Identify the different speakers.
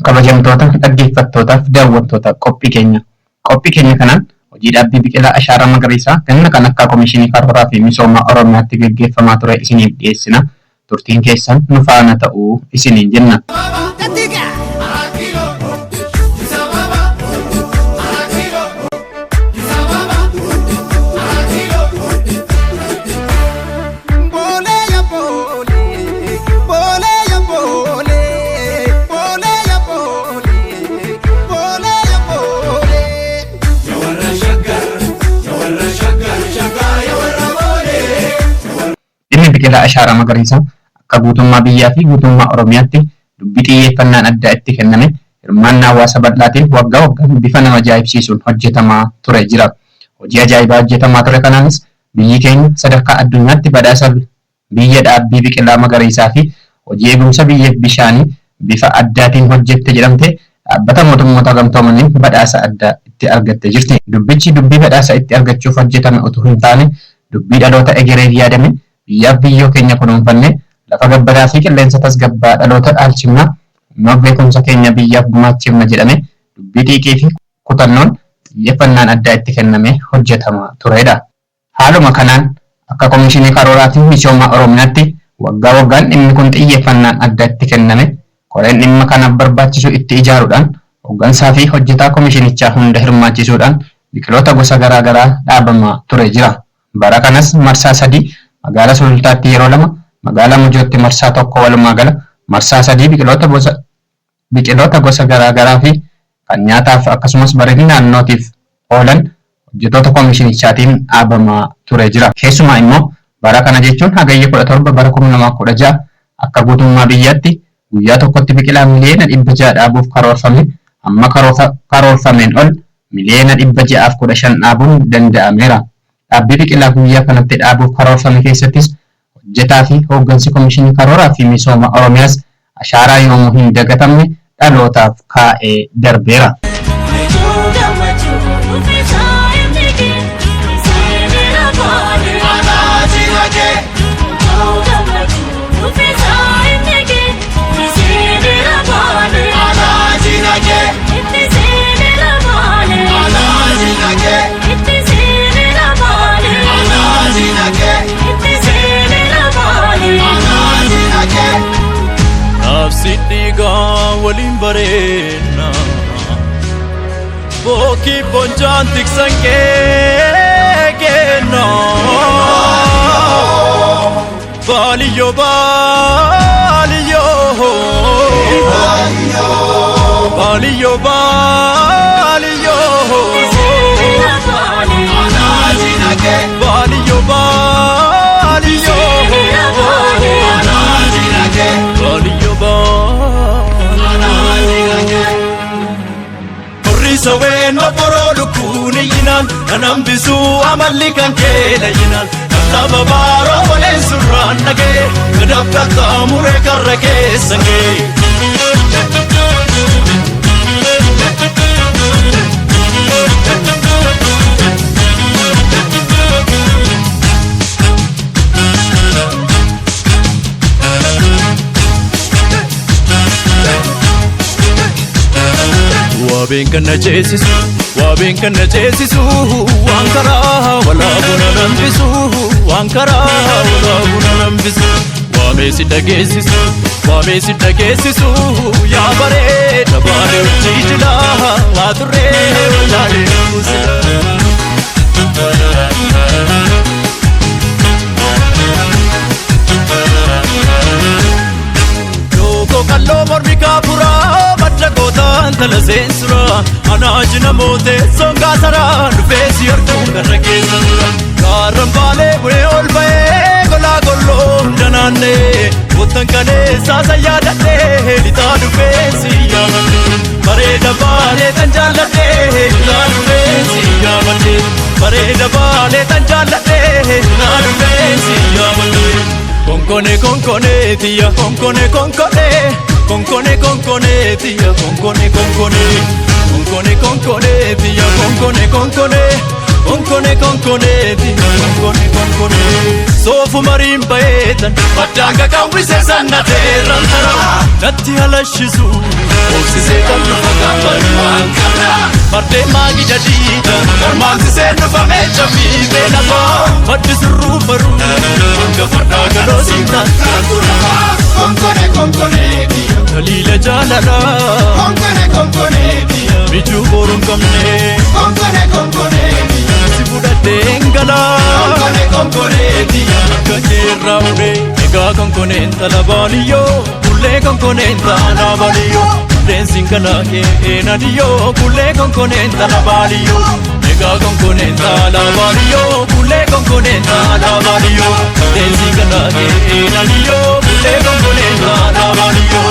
Speaker 1: kabajamtoota dhaggeeffattootaaf daawwattoota qophii keenya kanaan hojii dhaabbii biqilaa ashaaraa magariisaa ganna kan akka Komishinii Karooraa fi Misooma Oromiyaatti gaggeeffamaa ture isiniif dhiyeessina. Turtiin keessan nu faana ta'uu isiniin jenna. Biqilaa ashaaraa magariisaa akka guutummaa biyyaa fi guutummaa Oromiyaatti dubbii xiyyeeffannaan addaa itti kenname hirmaannaa hawaasa bal'aatiin waggaa waggaan bifa nama ajaa'ibsiisuun hojjetamaa ture jira. Hojii ajaa'ibaa hojjetamaa ture kanaanis biyyi keenya sadarkaa addunyaatti badhaasa biyya dhaabbii biqilaa magariisaa fi hojii eegumsa biyyeef bishaanii bifa addaatiin hojjette jedhamte dhaabbata mootummoota gamtoomaniin badhaasa addaa itti argattee jirti. Dubbichi dubbii badhaasa itti argachuuf hojjetame utuu hin taane dubbii dhaloota egereef yaadame biyyaaf biyyoo keenya kunuunfanne lafa gabbataa fi qilleensa tasgabbaa dhaloota dhaalchifnaa immoo beekumsa keenya biyyaaf gumaachifna jedhame dubbii xiiqii fi kutannoon xiyyeeffannaan addaa itti kenname hojjetamaa turedha. Haaluma kanaan akka Komishinii Karooraa fi Misooma Oromiyaatti waggaa waggaan dhimmi kun xiyyeeffannaan addaa itti kenname koreen dhimma kanaaf barbaachisu itti ijaaruudhaan hooggansaa fi hojjetaa komishinichaa hunda hirmaachisuudhaan biqiloota gosa garaa garaa dhaabamaa ture jira. Bara kanas marsaa 3 magaalaa Sulultaatti yeroo 2, magaalaa Mojootti marsaa 1 walumaa gala marsaa 3 biqiloota gosa garaa garaa fi kan nyaataaf akkasumas bareedina naannootiif oolan hojjettoota komishinichaatiin dhaabamaa ture jira. Keessumaa immoo bara kana jechuun hagayya 17 bara 2016 akka guutummaa biyyaatti guyyaa tokkotti biqilaa miliyoona 600 dhaabuuf karoorfame amma karoorfameen ol miliyoona 615 dhaabuun danda'ameera. Dhaabbii biqilaa guyyaa kanatti dhaabuuf karoorfame keessattis hojjetaa fi hooggansi Komishinii Karooraa fi Misooma Oromiyaas ashaaraa yoomuu hin dagatamne dhalootaaf kaa'ee darbeera.
Speaker 2: Siddiga walin barena boki bonjan tiksan kena baliyo baliyo baliyo baliyo baliyo Sawen maporo lukuni yinan kanam bisu amalli kan kela yinan taba baro walen surran nage kadab katamure karrake sange Wabin kana jesisu wankara wala buna nambisu wankara wala buna nambisu wamesi dagesisu ya bare tabale uchijila wature walale Loko kallo mormika pura Gotan tala sensura anajna mote songa sara nufesi arkum garake sura karam bale bure ol bae gola gollo danane gotan kale sasa yadate lita nufesi yamane pareda bale tanjalate lita nufesi yamane pareda bale tanjalate lita nufesi yamane konkone tiya konkone Konkone tia konkone tia konkone sofu marimba etan patanga kawise sanna terantara natti halashisu Obsisee kan dhufa gaafan waan kana Fardeen maagi jadiidha Ormaamsisee dhufa meecha fiifee lafaa Maddi surruu baruu Gafardaa galoo siintaan Konkone konkone biyya Daliila jaalalaa Konkone biyya Bijuu boruun qabne Konkone biyya Si fudhadhee galaa Konkone biyya Kanyeerraa hudhee Egaa konkoneen talabaaniyyoo Kullee konkoneen talabaaniyyoo Deensiin kanaa eenadiyoo Kullee konkoneen talabaaniyyoo Egaa konkoneen talabaaniyyoo Kullee konkoneen talabaaniyyoo Deensiin kanaa eenadiyoo Kullee konkoneen talabaaniyyoo